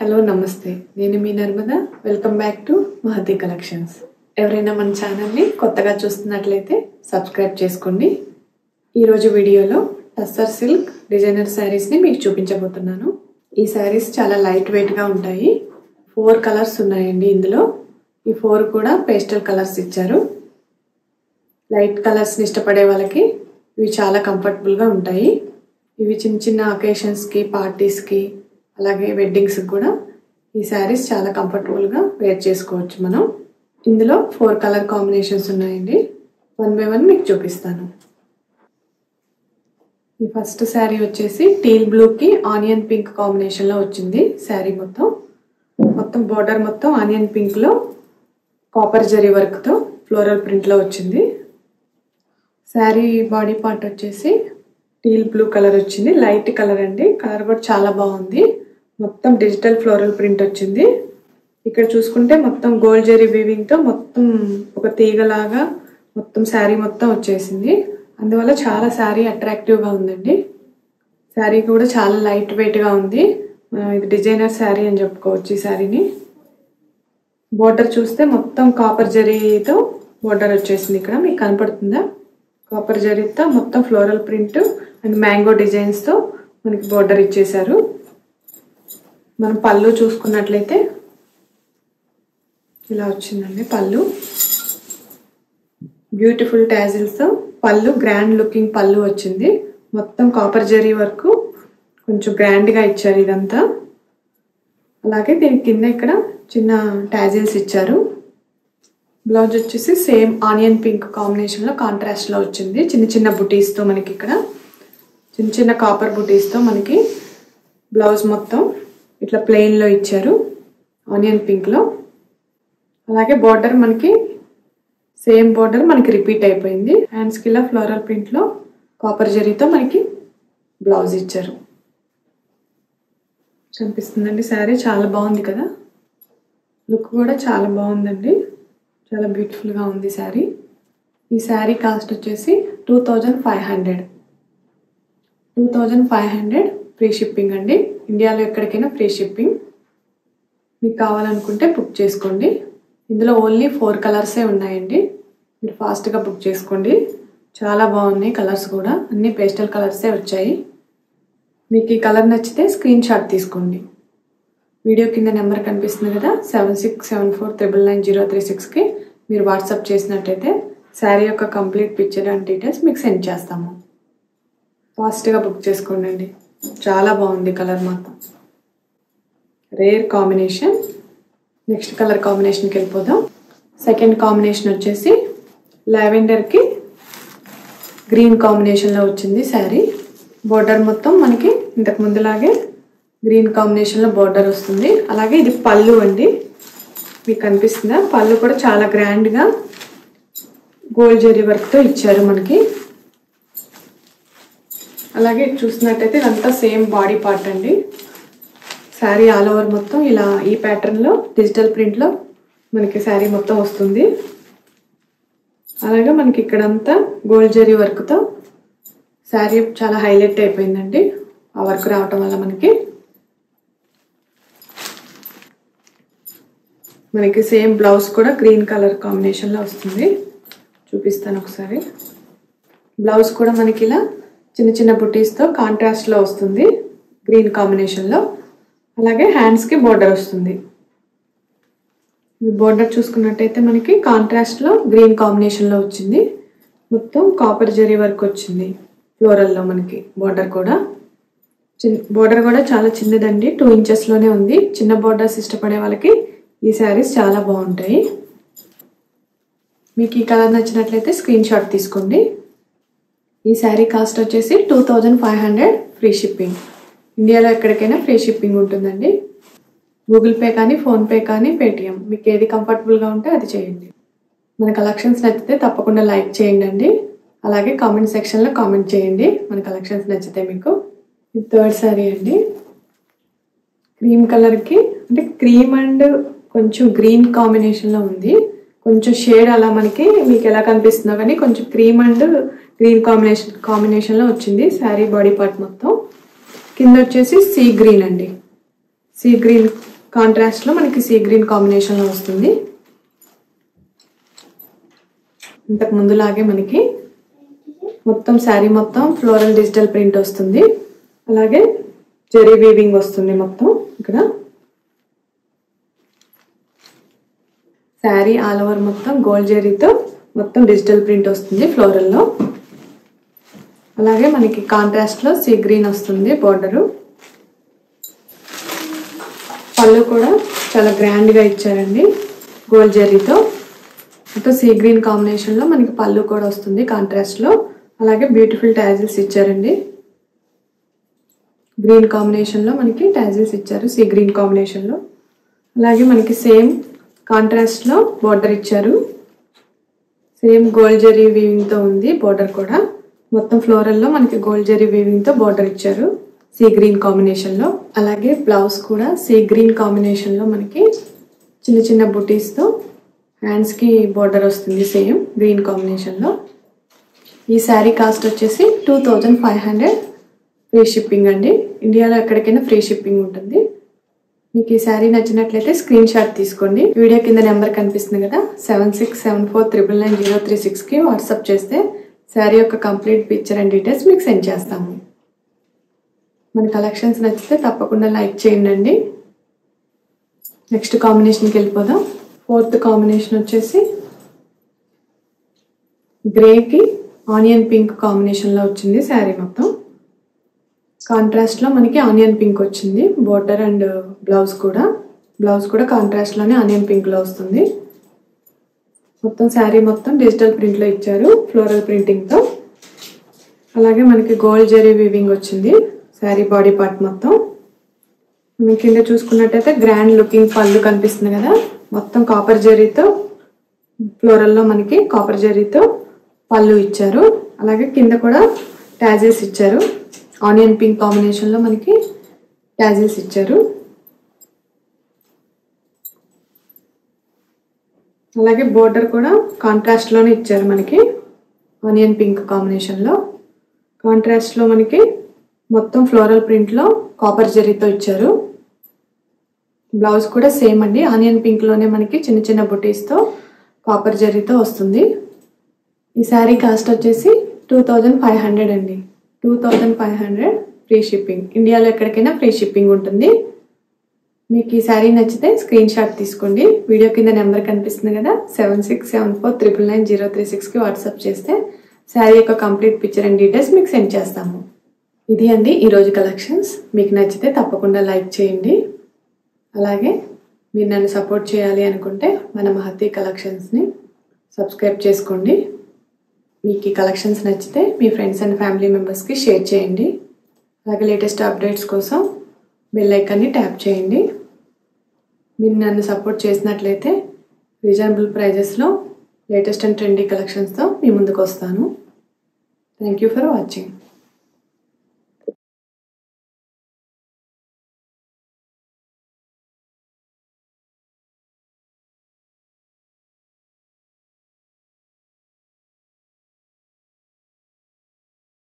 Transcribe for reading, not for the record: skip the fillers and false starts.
Hello నమస్తే నేను మీ Narmada welcome back to Mahathi collections ఎవరైనా మన ఛానల్ ని కొత్తగా చూస్తున్నట్లయితే సబ్స్క్రైబ్ చేసుకోండి ఈ రోజు వీడియోలో టస్సర్ సిల్క్ డిజైనర్ సారీస్ ని మీకు చూపించబోతున్నాను ఈ సారీస్ చాలా లైట్ వెయిట్ గా ఉంటాయి 4 కలర్స్ ఉన్నాయండి ఇందులో ఈ 4 కూడా పేస్టల్ కలర్స్ ఇచ్చారు లైట్ కలర్స్ ని ఇష్టపడే వాళ్ళకి ఇవి చాలా కంఫర్టబుల్ గా ఉంటాయి ఇవి చిన్న చిన్న అకేషన్స్ కి పార్టీస్ కి అలాగే వెడ్డింగ్స్ కూడా ఈ సారీస్ చాలా కంఫర్టబుల్ గా వేర్ చేసుకోవచ్చు మనం ఇందులో 4 కలర్ కాంబినేషన్స్ ఉన్నాయండి వన్ బై వన్ మీకు చూపిస్తాను ఈ ఫస్ట్ సారీ వచ్చేసి టీల్ బ్లూ కి ఆనియన్ పింక్ కాంబినేషన్ లో వచ్చింది సారీ మొత్తం బోర్డర్ మొత్తం ఆనియన్ పింక్ లో కాపర్ జరీ వర్క్ తో ఫ్లోరల్ ప్రింట్ లో వచ్చింది సారీ బాడీ పార్ట్ వచ్చేసి టీల్ బ్లూ కలర్ వచ్చింది లైట్ కలర్ అండి కలర్ కూడా చాలా బాగుంది మొత్తం డిజిటల్ ఫ్లోరల్ ప్రింట్ వచ్చింది ఇక్కడ చూసుకుంటే మొత్తం గోల్డ్ జరీ వీవింగ్ తో మొత్తం ఒక తీగలాగా మొత్తం సారీ మొత్తం వచ్చేసింది అందువల్ల చాలా సారీ అట్రాక్టివ్ గా ఉందండి సారీ కూడా చాలా లైట్ వెయిట్ గా ఉంది ఇది డిజైనర్ సారీ అని చెప్పుకోవచ్చు ఈ సారీని బోర్డర్ చూస్తే మొత్తం కాపర్ జరీతో బోర్డర్ వచ్చేసింది ఇక్కడ మీకు కనపడుతుందా కాపర్ జరీతో మొత్తం floral print and mango designs తో మనకి బోర్డర్ ఇచ్చేసారు మనం పళ్ళు చూసుకున్నట్లయితే ఇలా వచ్చిందండి పళ్ళు బ్యూటిఫుల్ టాజిల్స్ తో పళ్ళు గ్రాండ్ లుకింగ్ పళ్ళు వచ్చింది మొత్తం కాపర్ జరీ వరకు కొంచెం గ్రాండ్ గా ఇచ్చారు ఇదంతా అలాగే దీని కింద ఇక్కడ చిన్న టాజిల్స్ ఇచ్చారు బ్లౌజ్ వచ్చేసి సేమ్ ఆనియన్ పింక్ కాంబినేషన్ లో కాంట్రాస్ట్ లో వచ్చింది చిన్న చిన్న బుటీస్ తో మనకి ఇక్కడ చిన్న చిన్న కాపర్ బుటీస్ తో మనకి బ్లౌజ్ మొత్తం ఇట్లా ప్లెయిన్ లో ఇచ్చారు ఆనియన్ పింక్ లో అలాగే బోర్డర్ మనకి సేమ్ బోర్డర్ మనకి రిపీట్ అయిపోయింది హ్యాండ్స్ కి ఇలా ఫ్లోరల్ ప్రింట్ లో కాపర్ జరీతో మనకి బ్లౌజ్ ఇచ్చారు కనిపిస్తుందండి సారీ చాలా బాగుంది కదా లుక్ కూడా చాలా బాగుందండి చాలా బ్యూటిఫుల్ గా ఉంది సారీ ఈ సారీ కాస్ట్ వచ్చేసి 2500 ఫ్రీ షిప్పింగ్ అండి ఇండియాలో ఎక్కడికైనా ఫ్రీ షిప్పింగ్ మీకు కావాలనుకుంటే బుక్ చేసుకోండి ఇందులో ఓన్లీ 4 కలర్సే ఉన్నాయండి మీరు ఫాస్ట్గా బుక్ చేసుకోండి చాలా బాగున్నాయి కలర్స్ కూడా అన్ని పేస్టల్ కలర్సే వచ్చాయి మీకు ఈ కలర్ నచ్చితే స్క్రీన్ షాట్ తీసుకోండి వీడియో కింద నెంబర్ కనిపిస్తుంది కదా 7674999036కి మీరు వాట్సాప్ చేసినట్టయితే శారీ యొక్క కంప్లీట్ పిక్చర్ అండ్ డీటెయిల్స్ మీకు సెండ్ చేస్తాము ఫాస్ట్గా బుక్ చేసుకోండి చాలా బాగుంది కలర్ మాత్రం రేర్ కాంబినేషన్ నెక్స్ట్ కలర్ కాంబినేషన్కి వెళ్ళిపోదాం సెకండ్ కాంబినేషన్ వచ్చేసి లావెండర్కి గ్రీన్ కాంబినేషన్లో వచ్చింది శారీ బోర్డర్ మొత్తం మనకి ఇంతకు ముందులాగే గ్రీన్ కాంబినేషన్లో బోర్డర్ వస్తుంది అలాగే ఇది పళ్ళు అండి మీకు కనిపిస్తుందా పళ్ళు కూడా చాలా గ్రాండ్గా గోల్డ్ జరీ వర్క్తో ఇచ్చారు మనకి అలాగే చూసినట్టయితే ఇదంతా సేమ్ బాడీ పార్ట్ అండి శారీ ఆల్ ఓవర్ మొత్తం ఇలా ఈ ప్యాటర్న్లో డిజిటల్ ప్రింట్లో మనకి శారీ మొత్తం వస్తుంది అలాగే మనకి ఇక్కడంతా గోల్డ్ జరీ వర్క్తో శారీ చాలా హైలైట్ అయిపోయిందండి ఆ వర్క్ రావటం వల్ల మనకి సేమ్ బ్లౌజ్ కూడా గ్రీన్ కలర్ కాంబినేషన్లో వస్తుంది చూపిస్తాను ఒకసారి బ్లౌజ్ కూడా మనకి ఇలా చిన్న చిన్న బుటీస్తో కాంట్రాస్ట్లో వస్తుంది గ్రీన్ కాంబినేషన్లో అలాగే హ్యాండ్స్కి బోర్డర్ వస్తుంది ఈ బోర్డర్ చూసుకున్నట్టయితే మనకి కాంట్రాస్ట్లో గ్రీన్ కాంబినేషన్లో వచ్చింది మొత్తం కాపర్ జరీ వర్క్ వచ్చింది ఫ్లోరల్లో మనకి బోర్డర్ కూడా చాలా చిన్నదండి 2 ఇంచెస్లోనే ఉంది చిన్న బోర్డర్స్ ఇష్టపడే వాళ్ళకి ఈ శారీస్ చాలా బాగుంటాయి మీకు ఈ కలర్ నచ్చినట్లయితే స్క్రీన్ షాట్ తీసుకోండి ఈ శారీ కాస్ట్ వచ్చేసి 2500 ఫ్రీ షిప్పింగ్ ఇండియాలో ఎక్కడికైనా ఫ్రీ షిప్పింగ్ ఉంటుందండి గూగుల్ పే కానీ ఫోన్పే కానీ పేటిఎం మీకు ఏది కంఫర్టబుల్గా ఉంటే అది చేయండి మన కలెక్షన్స్ నచ్చితే తప్పకుండా లైక్ చేయండి అలాగే కామెంట్ సెక్షన్లో కామెంట్ చేయండి మన కలెక్షన్స్ నచ్చితే మీకు ఇది థర్డ్ శారీ అండి క్రీమ్ కలర్కి అంటే క్రీమ్ అండ్ కొంచెం గ్రీన్ కాంబినేషన్లో ఉంది కొంచెం షేడ్ అలా మనకి మీకు ఎలా కనిపిస్తుందో కానీ కొంచెం క్రీమ్ అండ్ గ్రీన్ కాంబినేషన్లో వచ్చింది శారీ బాడీ పార్ట్ మొత్తం కింద వచ్చేసి సీ గ్రీన్ అండి సీ గ్రీన్ కాంట్రాస్ట్లో మనకి సీ గ్రీన్ కాంబినేషన్లో వస్తుంది. ఇంతకు ముందులాగే మనకి మొత్తం శారీ మొత్తం ఫ్లోరల్ డిజిటల్ ప్రింట్ వస్తుంది. అలాగే జెరీ వీవింగ్ వస్తుంది. మొత్తం ఇక్కడ శారీ ఆల్ ఓవర్ మొత్తం గోల్డ్ జెరీతో మొత్తం డిజిటల్ ప్రింట్ వస్తుంది ఫ్లోరల్లో. అలాగే మనకి కాంట్రాస్ట్లో సీ గ్రీన్ వస్తుంది బోర్డరు. పళ్ళు కూడా చాలా గ్రాండ్గా ఇచ్చారండి గోల్డ్ జెరీతో. మొత్తం సీ గ్రీన్ కాంబినేషన్లో మనకి పళ్ళు కూడా వస్తుంది కాంట్రాస్ట్లో. అలాగే బ్యూటిఫుల్ టాజిల్స్ ఇచ్చారండి. గ్రీన్ కాంబినేషన్లో మనకి టాజిల్స్ ఇచ్చారు సీ గ్రీన్ కాంబినేషన్లో. అలాగే మనకి సేమ్ కాంట్రాస్ట్లో బోర్డర్ ఇచ్చారు. సేమ్ గోల్డ్ జెరీ వీవింగ్తో ఉంది బోర్డర్ కూడా. మొత్తం ఫ్లోరల్లో మనకి గోల్డ్ జెరీ వీవింగ్తో బోర్డర్ ఇచ్చారు సీ గ్రీన్ కాంబినేషన్లో. అలాగే బ్లౌజ్ కూడా సీ గ్రీన్ కాంబినేషన్లో మనకి చిన్న చిన్న బుటీస్తో హ్యాండ్స్కి బోర్డర్ వస్తుంది సేమ్ గ్రీన్ కాంబినేషన్లో. ఈ శారీ కాస్ట్ వచ్చేసి 2500 ఫ్రీ షిప్పింగ్ అండి. ఇండియాలో ఎక్కడికైనా ఫ్రీ షిప్పింగ్ ఉంటుంది. మీకు ఈ శారీ నచ్చినట్లయితే స్క్రీన్ షాట్ తీసుకోండి. వీడియో కింద నెంబర్ కనిపిస్తుంది కదా 7674999036కి వాట్సాప్ చేస్తే శారీ యొక్క కంప్లీట్ పిక్చర్ అండ్ డీటెయిల్స్ మీకు సెండ్ చేస్తాము. మన కలెక్షన్స్ నచ్చితే తప్పకుండా లైక్ చేయండి. నెక్స్ట్ కాంబినేషన్కి వెళ్ళిపోదాం. ఫోర్త్ కాంబినేషన్ వచ్చేసి గ్రేకి ఆనియన్ పింక్ కాంబినేషన్లో వచ్చింది శారీ మొత్తం. కాంట్రాస్ట్లో మనకి ఆనియన్ పింక్ వచ్చింది బోర్డర్ అండ్ బ్లౌజ్ కూడా కాంట్రాస్ట్లోనే ఆనియన్ పింక్లో వస్తుంది. మొత్తం శారీ మొత్తం డిజిటల్ ప్రింట్లో ఇచ్చారు ఫ్లోరల్ ప్రింటింగ్తో. అలాగే మనకి గోల్డ్ జెరీ వీవింగ్ వచ్చింది శారీ బాడీ పార్ట్ మొత్తం. మనం కింద చూసుకున్నట్టయితే గ్రాండ్ లుకింగ్ పళ్ళు కనిపిస్తుంది కదా. మొత్తం కాపర్ జెరీతో ఫ్లోరల్లో మనకి కాపర్ జెరీతో పళ్ళు ఇచ్చారు. అలాగే కింద కూడా టాజిల్స్ ఇచ్చారు. ఆనియన్ పింక్ కాంబినేషన్లో మనకి టాజిల్స్ ఇచ్చారు. అలాగే బోర్డర్ కూడా కాంట్రాస్ట్లోనే ఇచ్చారు మనకి ఆనియన్ పింక్ కాంబినేషన్లో. కాంట్రాస్ట్లో మనకి మొత్తం ఫ్లోరల్ ప్రింట్లో కాపర్ జెరీతో ఇచ్చారు. బ్లౌజ్ కూడా సేమ్ అండి ఆనియన్ పింక్లోనే మనకి చిన్న చిన్న బుటీస్తో కాపర్ జెరీతో వస్తుంది. ఈ శారీ కాస్ట్ వచ్చేసి 2500 అండి. 2500 ఫ్రీ షిప్పింగ్. ఇండియాలో ఎక్కడికైనా ఫ్రీ షిప్పింగ్ ఉంటుంది. మీకు ఈ శారీ నచ్చితే స్క్రీన్ షాట్ తీసుకోండి. వీడియో కింద నెంబర్ కనిపిస్తుంది కదా 7674999036కి వాట్సాప్ చేస్తే శారీ యొక్క కంప్లీట్ పిక్చర్ అండ్ డీటెయిల్స్ మీకు సెండ్ చేస్తాము. ఇది అండి ఈరోజు కలెక్షన్స్. మీకు నచ్చితే తప్పకుండా లైక్ చేయండి. అలాగే మీరు నన్ను సపోర్ట్ చేయాలి అనుకుంటే మన మహతి కలెక్షన్స్ని సబ్స్క్రైబ్ చేసుకోండి. మీకు ఈ కలెక్షన్స్ నచ్చితే మీ ఫ్రెండ్స్ అండ్ ఫ్యామిలీ మెంబర్స్కి షేర్ చేయండి. అలాగే లేటెస్ట్ అప్డేట్స్ కోసం బెల్ ఐకాన్ని ట్యాప్ చేయండి. మీరు నన్ను సపోర్ట్ చేసినట్లయితే రీజనబుల్ ప్రైజెస్లో లేటెస్ట్ అండ్ ట్రెండీ కలెక్షన్స్తో మీ ముందుకు వస్తాను. Thank you for watching.